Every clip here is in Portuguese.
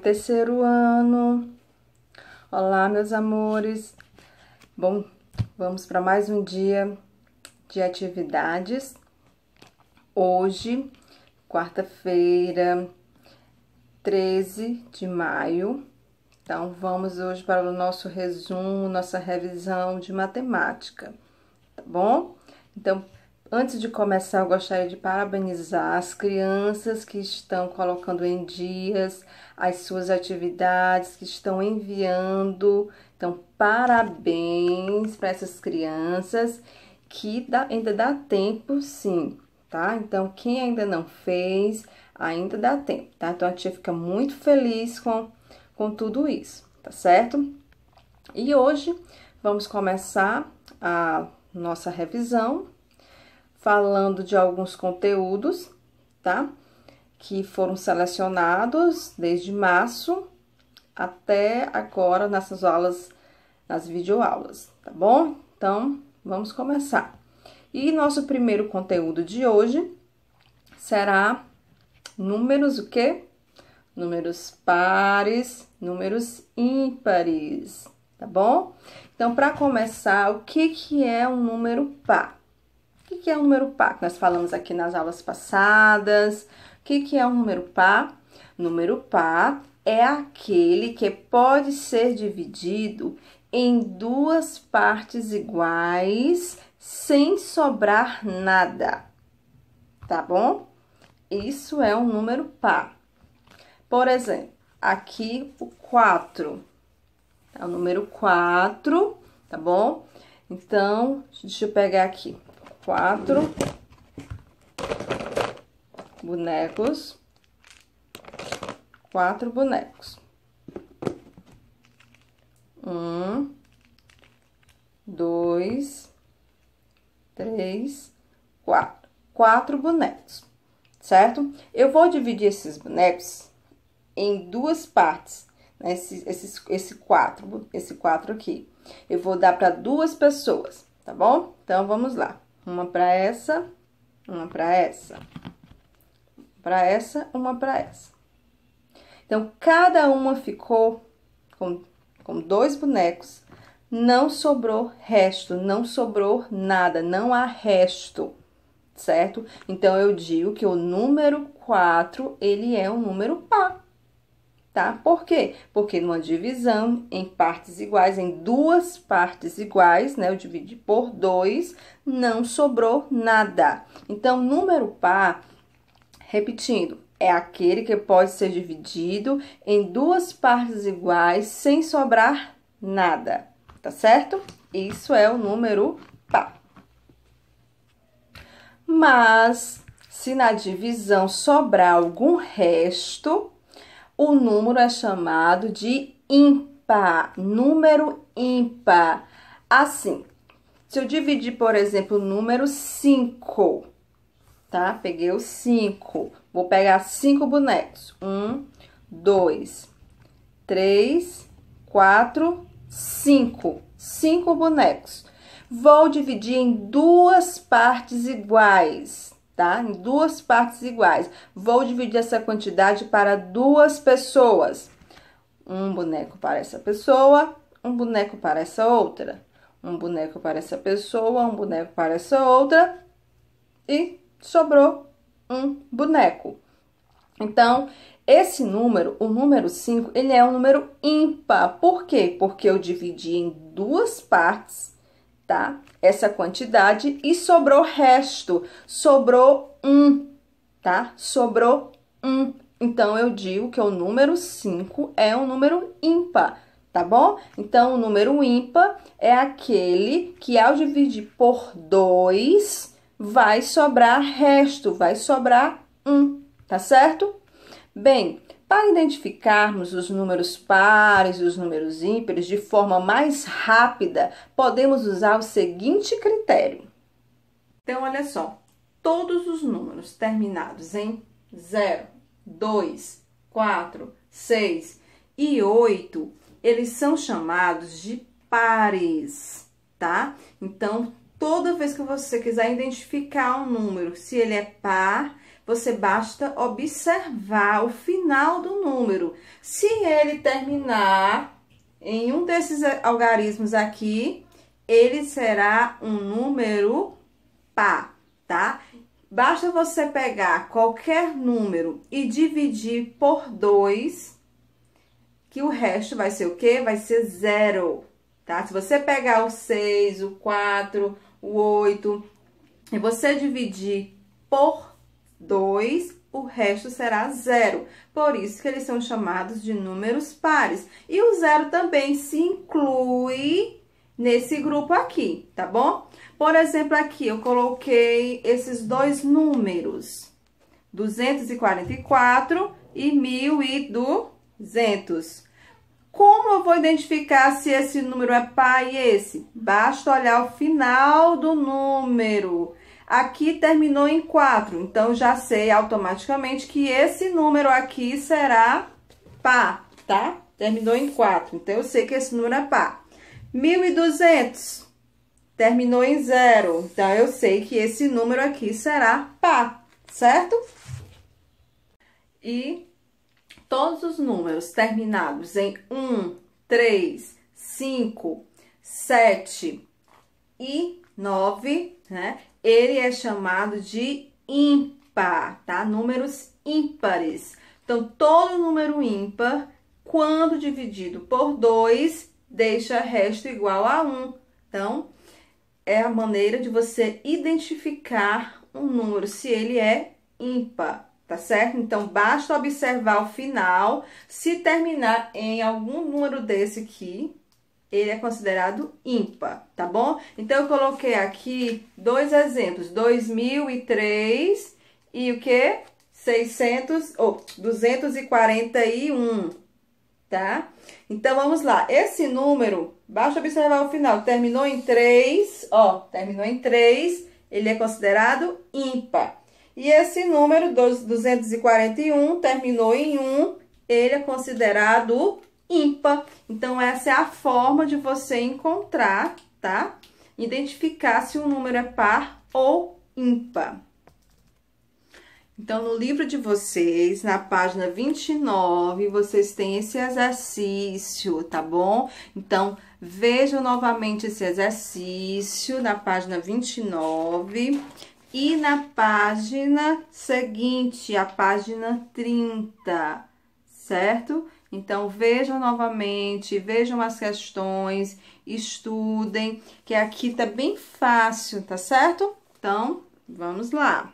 terceiro ano. Olá, meus amores. Bom, vamos para mais um dia de atividades. Hoje, quarta-feira, 13 de maio. Então, vamos hoje para o nosso resumo, nossa revisão de matemática, tá bom? Então, antes de começar, eu gostaria de parabenizar as crianças que estão colocando em dias as suas atividades, que estão enviando. Então, parabéns para essas crianças, que ainda dá tempo, sim, tá? Então, quem ainda não fez, ainda dá tempo, tá? Então, a tia fica muito feliz com tudo isso, tá certo? E hoje, vamos começar a nossa revisão, falando de alguns conteúdos, tá? Que foram selecionados desde março até agora nessas aulas, nas videoaulas, tá bom? Então, vamos começar. E nosso primeiro conteúdo de hoje será números o quê? Números pares, números ímpares, tá bom? Então, para começar, o que é um número par? O que é um número par? Nós falamos aqui nas aulas passadas. O que é um número par? Número par é aquele que pode ser dividido em duas partes iguais, sem sobrar nada, tá bom? Isso é um número par. Por exemplo, aqui o 4, é o número 4, tá bom? Então, deixa eu pegar aqui. 4 bonecos, 4 bonecos. 1, 2, 3, 4. 4 bonecos, certo? Eu vou dividir esses bonecos em duas partes, né? Esse 4 aqui. Eu vou dar para duas pessoas, tá bom? Então, vamos lá. Uma para essa, uma para essa. Para essa, uma para essa. Então, cada uma ficou com 2 bonecos. Não sobrou resto, não sobrou nada, não há resto, certo? Então, eu digo que o número 4, ele é um número par, tá? Por quê? Porque numa divisão em partes iguais, em duas partes iguais, né? Eu dividi por 2, não sobrou nada. Então, número par, repetindo, é aquele que pode ser dividido em duas partes iguais, sem sobrar nada, tá certo? Isso é o número par. Mas, se na divisão sobrar algum resto, o número é chamado de ímpar, número ímpar. Assim, se eu dividir, por exemplo, o número 5, tá? Peguei o 5, vou pegar 5 bonecos. 1, 2, 3, 4, 5. 5 bonecos. Vou dividir em duas partes iguais, tá? Em duas partes iguais. Vou dividir essa quantidade para duas pessoas. Um boneco para essa pessoa, um boneco para essa outra. Um boneco para essa pessoa, um boneco para essa outra. E sobrou um boneco. Então, esse número, o número 5, ele é um número ímpar. Por quê? Porque eu dividi em duas partes, tá? Essa quantidade e sobrou resto. Sobrou um, tá? Sobrou um. Então, eu digo que o número 5 é um número ímpar, tá bom? Então, o número ímpar é aquele que, ao dividir por 2, vai sobrar resto, vai sobrar um, tá certo? Bem, para identificarmos os números pares e os números ímpares de forma mais rápida, podemos usar o seguinte critério. Então, olha só, todos os números terminados em 0, 2, 4, 6 e 8, eles são chamados de pares, tá? Então, toda vez que você quiser identificar um número, se ele é par, você basta observar o final do número. Se ele terminar em um desses algarismos aqui, ele será um número par, tá? Basta você pegar qualquer número e dividir por 2, que o resto vai ser o quê? Vai ser 0, tá? Se você pegar o 6, o 4, o 8, e você dividir por 2, o resto será 0. Por isso que eles são chamados de números pares. E o 0 também se inclui nesse grupo aqui, tá bom? Por exemplo, aqui eu coloquei esses dois números, 244 e 1.200. Como eu vou identificar se esse número é par e esse? Basta olhar o final do número. Aqui terminou em 4, então já sei automaticamente que esse número aqui será par, tá? Terminou em 4, então eu sei que esse número é par. 1.200 terminou em 0, então eu sei que esse número aqui será par, certo? E todos os números terminados em 1, 3, 5, 7 e 9, né? Ele é chamado de ímpar, tá? Números ímpares. Então, todo número ímpar, quando dividido por 2, deixa resto igual a 1. Então, é a maneira de você identificar um número, se ele é ímpar, tá certo? Então, basta observar o final. Se terminar em algum número desse aqui, ele é considerado ímpar, tá bom? Então, eu coloquei aqui dois exemplos, 2003 e o quê? 241, tá? Então, vamos lá. Esse número, basta observar o final, terminou em 3, ó, terminou em 3, ele é considerado ímpar. E esse número, 241, terminou em 1, ele é considerado ímpar. Então, essa é a forma de você encontrar, tá? Identificar se um número é par ou ímpar. Então, no livro de vocês, na página 29, vocês têm esse exercício, tá bom? Então, vejam novamente esse exercício na página 29 e na página seguinte, a página 30, certo? Então, vejam novamente, vejam as questões, estudem, que aqui tá bem fácil, tá certo? Então, vamos lá.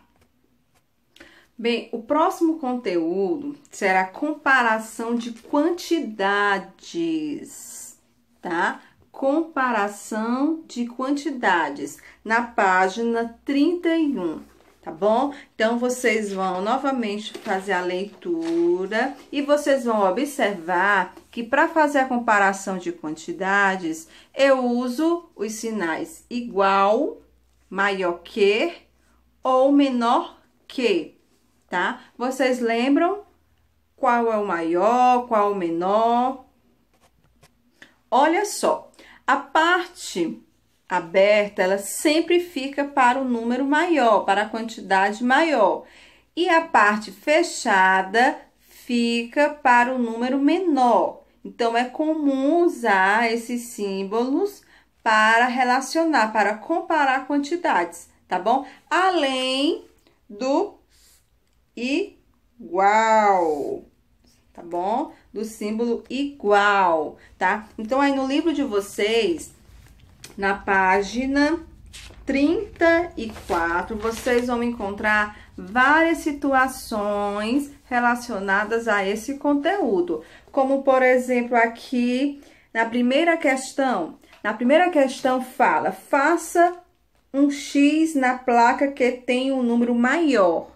Bem, o próximo conteúdo será comparação de quantidades, tá? Comparação de quantidades, na página 31. Tá bom? Então, vocês vão novamente fazer a leitura e vocês vão observar que para fazer a comparação de quantidades, eu uso os sinais igual, maior que ou menor que, tá? Vocês lembram qual é o maior, qual é o menor? Olha só, a parte aberta, ela sempre fica para o número maior, para a quantidade maior. E a parte fechada fica para o número menor. Então, é comum usar esses símbolos para relacionar, para comparar quantidades, tá bom? Além do igual, tá bom? Do símbolo igual, tá? Então, aí no livro de vocês, na página 34, vocês vão encontrar várias situações relacionadas a esse conteúdo. Como, por exemplo, aqui na primeira questão. Na primeira questão fala, faça um X na placa que tem um número maior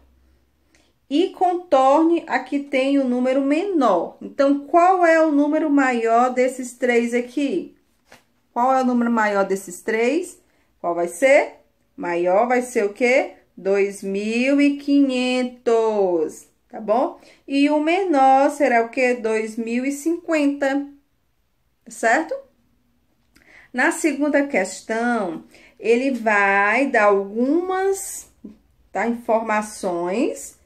e contorne a que tem um número menor. Então, qual é o número maior desses três aqui? Qual é o número maior desses três? Qual vai ser? Maior vai ser o quê? 2.500, tá bom? E o menor será o quê? 2.050, certo? Na segunda questão, ele vai dar algumas, tá, informações,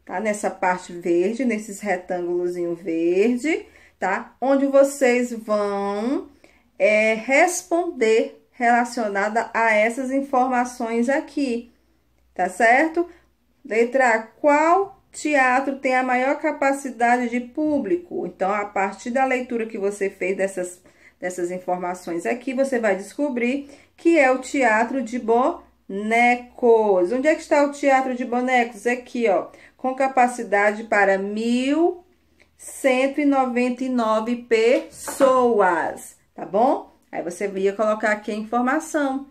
tá, nessa parte verde, nesses retângulozinho verde, tá? Onde vocês vão responder relacionada a essas informações aqui, tá certo? Letra A, qual teatro tem a maior capacidade de público? Então, a partir da leitura que você fez dessas informações aqui, você vai descobrir que é o Teatro de Bonecos. Onde é que está o Teatro de Bonecos? Aqui, ó, com capacidade para 1.199 pessoas, tá bom? Aí você ia colocar aqui a informação.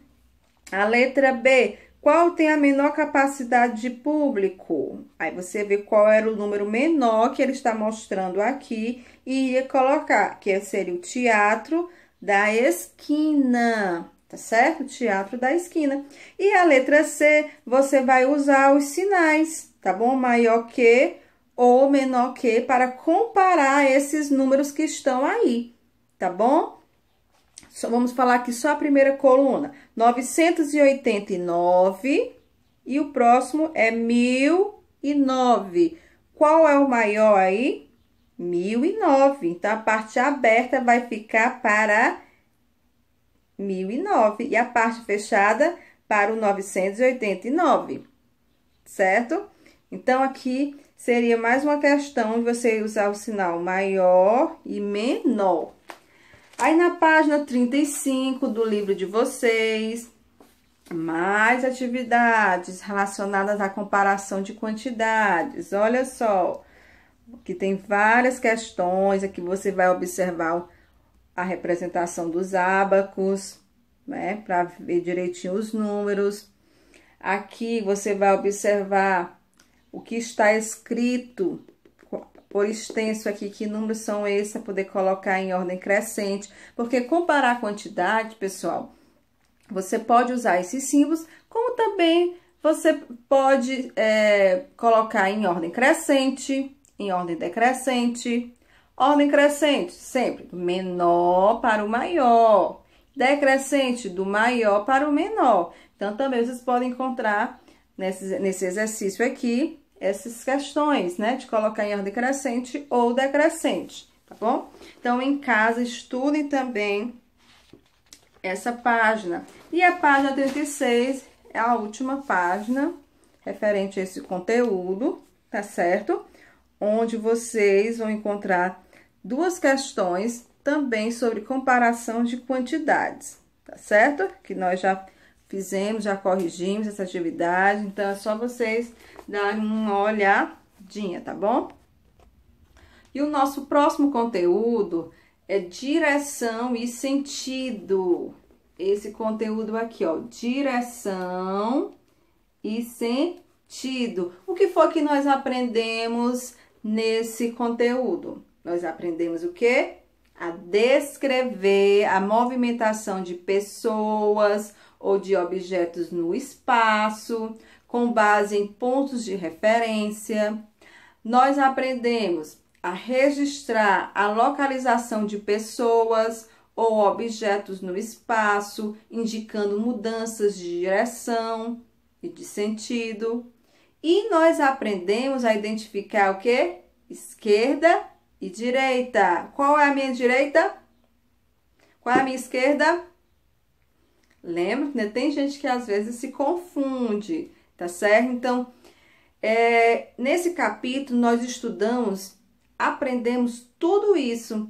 A letra B, qual tem a menor capacidade de público? Aí você vê qual era o número menor que ele está mostrando aqui e ia colocar, que seria o Teatro da Esquina, tá certo? Teatro da Esquina. E a letra C, você vai usar os sinais, tá bom? Maior que ou menor que, para comparar esses números que estão aí, tá bom? Vamos falar aqui só a primeira coluna, 989, e o próximo é 1009. Qual é o maior aí? 1009. Então, a parte aberta vai ficar para 1009 e a parte fechada para o 989, certo? Então, aqui seria mais uma questão de você usar o sinal maior e menor. Aí, na página 35 do livro de vocês, mais atividades relacionadas à comparação de quantidades. Olha só, que tem várias questões, aqui você vai observar a representação dos ábacos, né, para ver direitinho os números. Aqui você vai observar o que está escrito por extenso aqui, que números são esses, para poder colocar em ordem crescente. Porque comparar a quantidade, pessoal, você pode usar esses símbolos, como também você pode colocar em ordem crescente, em ordem decrescente. Ordem crescente, sempre do menor para o maior. Decrescente, do maior para o menor. Então, também vocês podem encontrar nesse exercício aqui essas questões, né? De colocar em ordem crescente ou decrescente, tá bom? Então, em casa, estudem também essa página. E a página 36 é a última página referente a esse conteúdo, tá certo? Onde vocês vão encontrar duas questões também sobre comparação de quantidades, tá certo? Que nós já fizemos, já corrigimos essa atividade, então é só vocês darem uma olhadinha, tá bom? E o nosso próximo conteúdo é direção e sentido. Esse conteúdo aqui, ó, direção e sentido. O que foi que nós aprendemos nesse conteúdo? Nós aprendemos o quê? A descrever a movimentação de pessoas ou de objetos no espaço, com base em pontos de referência. Nós aprendemos a registrar a localização de pessoas ou objetos no espaço, indicando mudanças de direção e de sentido. E nós aprendemos a identificar o quê? Esquerda e direita. Qual é a minha direita? Qual é a minha esquerda? Lembra? Né? Tem gente que às vezes se confunde, tá certo? Então, nesse capítulo nós aprendemos tudo isso.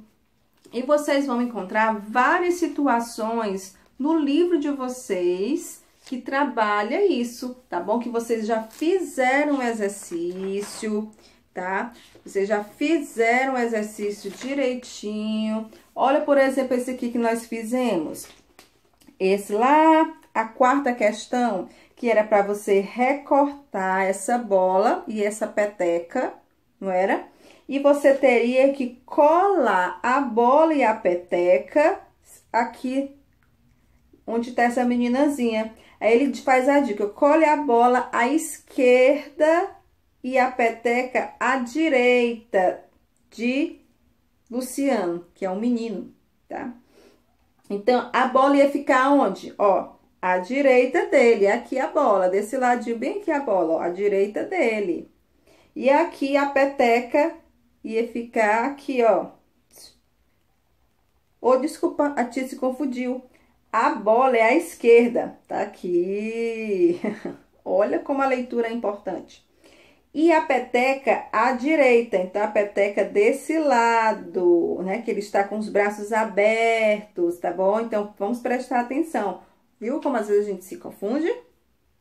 E vocês vão encontrar várias situações no livro de vocês que trabalha isso, tá bom? Que vocês já fizeram o exercício, tá? Vocês já fizeram o exercício direitinho. Olha, por exemplo, esse aqui que nós fizemos. Esse lá, a quarta questão, que era para você recortar essa bola e essa peteca, não era? E você teria que colar a bola e a peteca aqui, onde está essa meninazinha. Aí ele faz a dica, colhe a bola à esquerda e a peteca à direita de Luciano, que é um menino, tá? Então, a bola ia ficar onde? Ó, à direita dele. Aqui a bola, desse ladinho, bem aqui a bola, ó, à direita dele. E aqui a peteca ia ficar aqui, ó. Ou, desculpa, a tia se confundiu. A bola é à esquerda, tá aqui. Olha como a leitura é importante. E a peteca à direita, então a peteca desse lado, né? Que ele está com os braços abertos, tá bom? Então, vamos prestar atenção. Viu como às vezes a gente se confunde?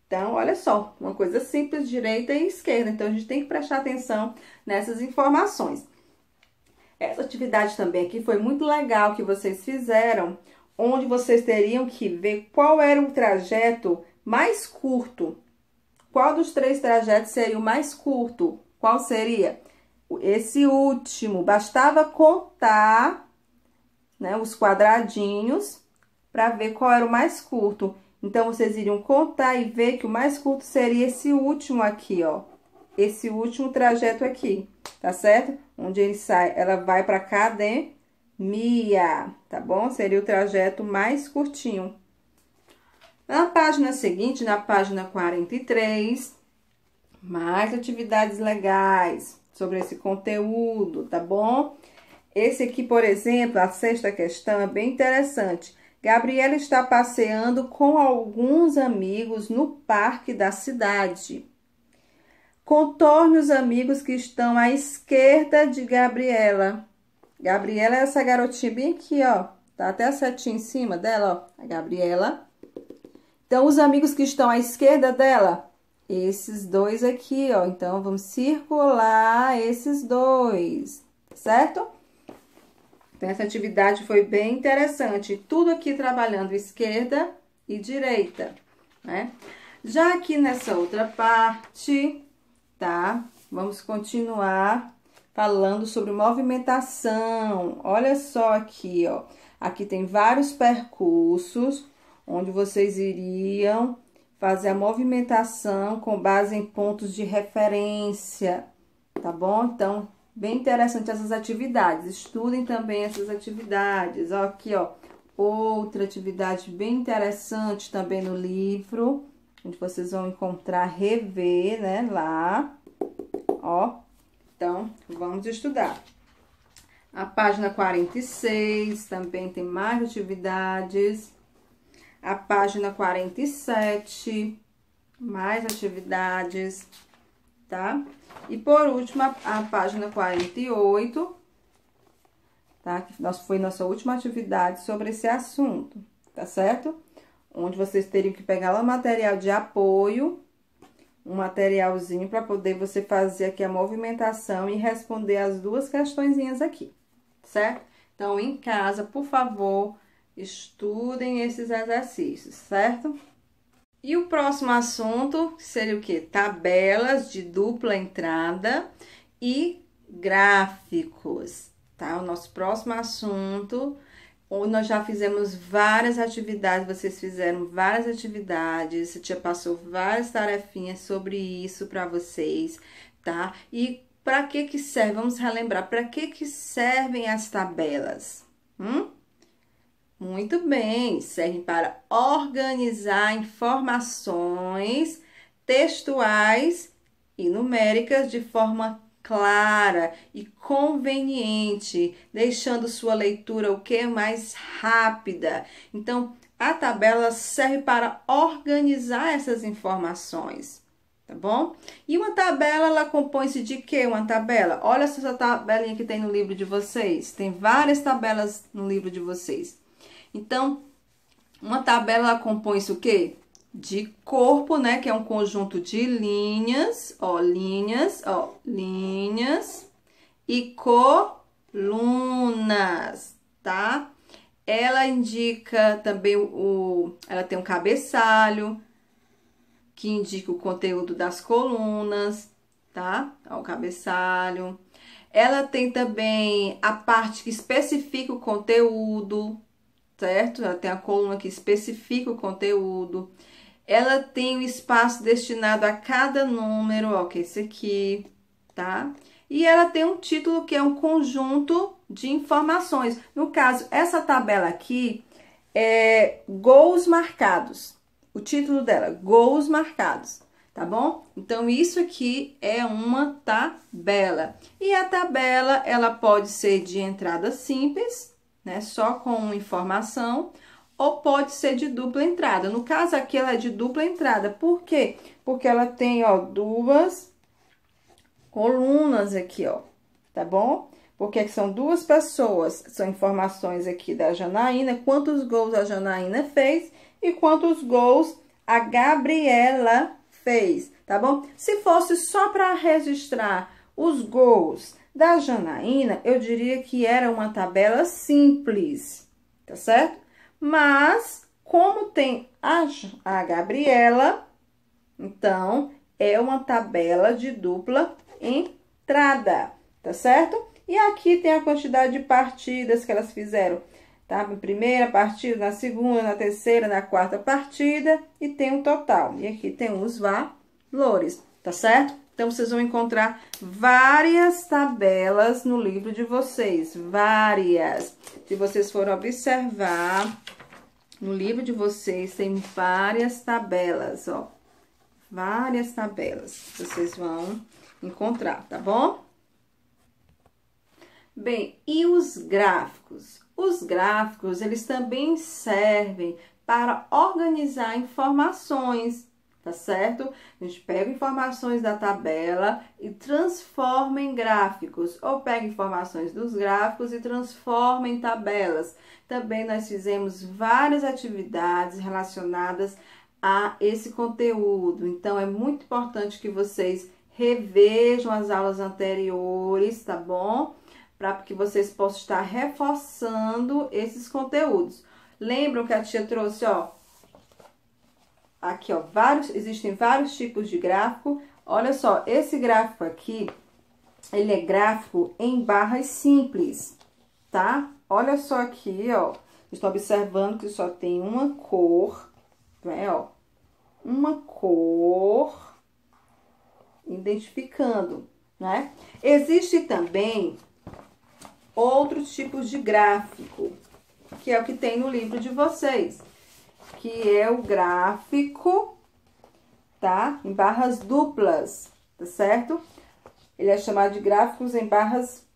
Então, olha só, uma coisa simples, direita e esquerda. Então, a gente tem que prestar atenção nessas informações. Essa atividade também aqui foi muito legal que vocês fizeram, onde vocês teriam que ver qual era o trajeto mais curto. Qual dos 3 trajetos seria o mais curto? Qual seria? Esse último. Bastava contar, né, os quadradinhos para ver qual era o mais curto. Então, vocês iriam contar e ver que o mais curto seria esse último aqui, ó. Esse último trajeto aqui, tá certo? Onde ele sai, ela vai para academia, tá bom? Seria o trajeto mais curtinho. Na página seguinte, na página 43, mais atividades legais sobre esse conteúdo, tá bom? Esse aqui, por exemplo, a 6ª questão é bem interessante. Gabriela está passeando com alguns amigos no parque da cidade. Contorne os amigos que estão à esquerda de Gabriela. Gabriela é essa garotinha bem aqui, ó. Tá até a setinha em cima dela, ó. A Gabriela. Então, os amigos que estão à esquerda dela, esses 2 aqui, ó. Então, vamos circular esses 2, certo? Então, essa atividade foi bem interessante. Tudo aqui trabalhando esquerda e direita, né? Já aqui nessa outra parte, tá? Vamos continuar falando sobre movimentação. Olha só aqui, ó. Aqui tem vários percursos onde vocês iriam fazer a movimentação com base em pontos de referência, tá bom? Então, bem interessante essas atividades. Estudem também essas atividades. Ó, aqui, ó, outra atividade bem interessante também no livro, onde vocês vão encontrar, rever, né, lá, ó. Então, vamos estudar. A página 46 também tem mais atividades. A página 47, mais atividades, tá? E por último, a página 48, tá? Que foi nossa última atividade sobre esse assunto, tá certo? Onde vocês teriam que pegar lá o material de apoio, um materialzinho para poder você fazer aqui a movimentação e responder as 2 questõezinhas aqui, certo? Então, em casa, por favor, estudem esses exercícios, certo? E o próximo assunto seria o quê? Tabelas de dupla entrada e gráficos, tá? O nosso próximo assunto, onde nós já fizemos várias atividades, vocês fizeram várias atividades, a tia passou várias tarefinhas sobre isso para vocês, tá? E para que serve? Vamos relembrar, para que servem as tabelas? Muito bem, servem para organizar informações textuais e numéricas de forma clara e conveniente, deixando sua leitura o que mais rápida. Então, a tabela serve para organizar essas informações, tá bom? E uma tabela, ela compõe-se de quê? Uma tabela? Olha essa tabelinha que tem no livro de vocês. Tem várias tabelas no livro de vocês. Então, uma tabela compõe-se o quê? De corpo, né? Que é um conjunto de linhas, ó, linhas e colunas, tá? Ela indica também ela tem um cabeçalho, que indica o conteúdo das colunas, tá? Ó, o cabeçalho. Ela tem também a parte que especifica o conteúdo, certo? Ela tem a coluna que especifica o conteúdo. Ela tem o espaço destinado a cada número, ó, que é esse aqui, tá? E ela tem um título que é um conjunto de informações. No caso, essa tabela aqui é gols marcados, o título dela, gols marcados, tá bom? Então, isso aqui é uma tabela. E a tabela, ela pode ser de entrada simples, né? Só com uma informação, ou pode ser de dupla entrada. No caso aqui, ela é de dupla entrada. Por quê? Porque ela tem, ó, duas colunas aqui, ó, tá bom? Porque são duas pessoas, são informações aqui da Janaína, quantos gols a Janaína fez e quantos gols a Gabriela fez, tá bom? Se fosse só para registrar os gols da Janaína, eu diria que era uma tabela simples, tá certo? Mas, como tem a Gabriela, então, é uma tabela de dupla entrada, tá certo? E aqui tem a quantidade de partidas que elas fizeram, tá? Na primeira partida, na segunda, na terceira, na quarta partida, e tem um total. E aqui tem os valores, tá certo? Então, vocês vão encontrar várias tabelas no livro de vocês, várias. Se vocês forem observar, no livro de vocês tem várias tabelas, ó. Várias tabelas, vocês vão encontrar, tá bom? Bem, e os gráficos? Os gráficos, eles também servem para organizar informações, tá certo? A gente pega informações da tabela e transforma em gráficos, ou pega informações dos gráficos e transforma em tabelas. Também nós fizemos várias atividades relacionadas a esse conteúdo. Então, é muito importante que vocês revejam as aulas anteriores, tá bom? Para que vocês possam estar reforçando esses conteúdos. Lembram que a tia trouxe, ó, aqui, ó, existem vários tipos de gráfico. Olha só, esse gráfico aqui, ele é gráfico em barras simples, tá? Olha só aqui, ó, estou observando que só tem uma cor, né, ó, uma cor identificando, né? Existe também outros tipos de gráfico, que é o que tem no livro de vocês, que é o gráfico, tá? Em barras duplas, tá certo? Ele é chamado de gráficos em barras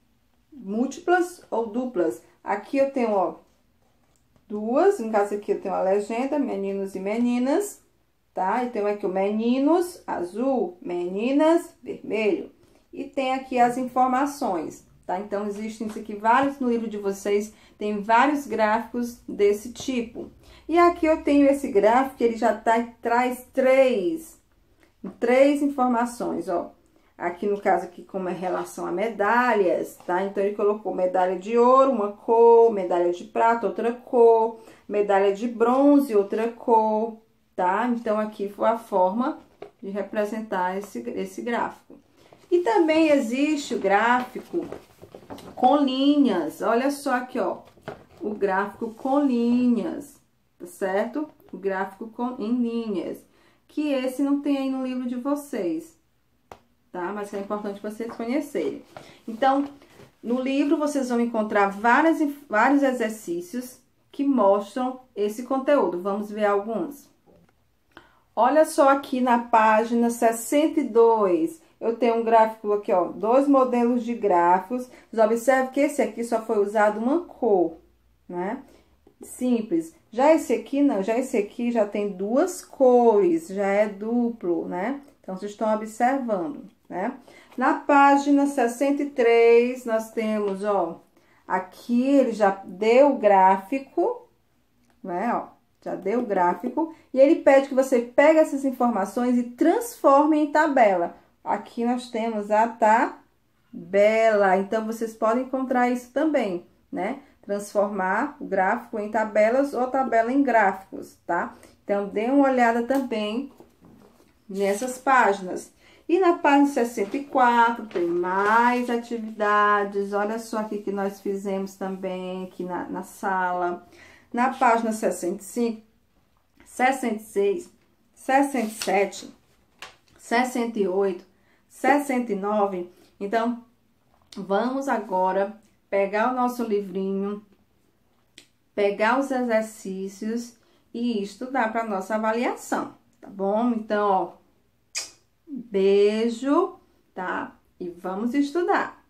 múltiplas ou duplas. Aqui eu tenho, ó, duas, no caso aqui eu tenho a legenda, meninos e meninas, tá? E tenho aqui o meninos, azul, meninas, vermelho. E tem aqui as informações, tá? Então, existem isso aqui vários no livro de vocês, tem vários gráficos desse tipo. E aqui eu tenho esse gráfico, que ele já traz três informações, ó. Aqui no caso aqui como é relação a medalhas, tá? Então, ele colocou medalha de ouro, uma cor, medalha de prata, outra cor, medalha de bronze, outra cor, tá? Então, aqui foi a forma de representar esse gráfico. E também existe o gráfico com linhas. Olha só aqui, ó, o gráfico com linhas, tá certo? O gráfico em linhas, que esse não tem aí no livro de vocês, tá? Mas é importante vocês conhecerem. Então, no livro vocês vão encontrar vários exercícios que mostram esse conteúdo. Vamos ver alguns. Olha só aqui na página 62, eu tenho um gráfico aqui, ó, dois modelos de gráficos. Vocês observam que esse aqui só foi usado uma cor, né? Simples. Já esse aqui não, já esse aqui já tem duas cores, já é duplo, né? Então, vocês estão observando, né? Na página 63, nós temos, ó, aqui ele já deu o gráfico, né, ó. Já deu o gráfico, e ele pede que você pegue essas informações e transforme em tabela. Aqui nós temos a tabela, então vocês podem encontrar isso também, né? Transformar o gráfico em tabelas ou tabela em gráficos, tá? Então, dê uma olhada também nessas páginas. E na página 64 tem mais atividades, olha só aqui que nós fizemos também aqui na sala. Na página 65, 66, 67, 68, 69. Então, vamos agora pegar o nosso livrinho, pegar os exercícios e estudar para nossa avaliação, tá bom? Então, ó, beijo, tá? E vamos estudar.